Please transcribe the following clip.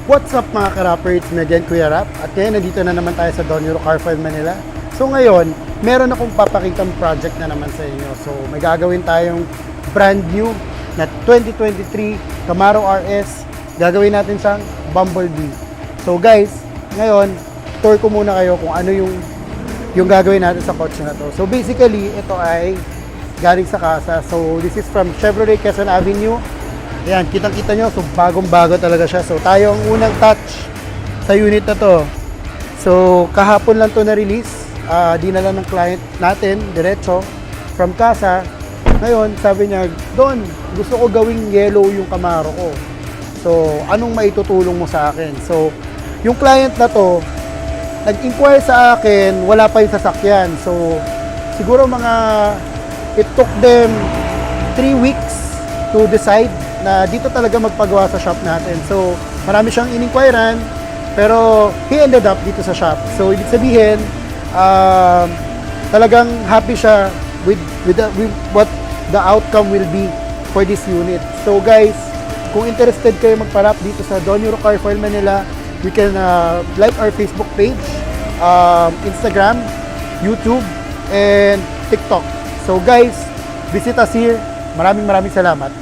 What's up mga ka-rapper? It's me again, Kuya Rap. At ngayon, nandito na naman tayo sa Don Euro Car File Manila. So ngayon, meron akong papakitang project na naman sa inyo. So may gagawin tayong brand new na 2023 Camaro RS. Gagawin natin siyang Bumblebee. So guys, ngayon, tour ko muna kayo kung ano yung gagawin natin sa kotse na to. So basically, ito ay galing sa kasa. So this is from Chevrolet Quezon Avenue. Ayan, kitang-kita nyo, so bagong-bago talaga siya. So tayo ang unang touch sa unit na to. So kahapon lang to na-release. Dinala ng client natin, diretso, from casa. Ngayon, sabi niya, Don, gusto ko gawing yellow yung Camaro ko. So, anong maitutulong mo sa akin? So, yung client na to, nag-inquire sa akin, wala pa yung sasakyan. So, siguro it took them 3 weeks to decide na dito talaga magpagawa sa shop natin. So, marami siyang in-inquirean, pero he ended up dito sa shop. So, ibig sabihin, talagang happy siya with what the outcome will be for this unit. So, guys, kung interested kayo magparap dito sa Don Euro Car File Manila, you can like our Facebook page, Instagram, YouTube, and TikTok. So, guys, visit us here. Maraming salamat.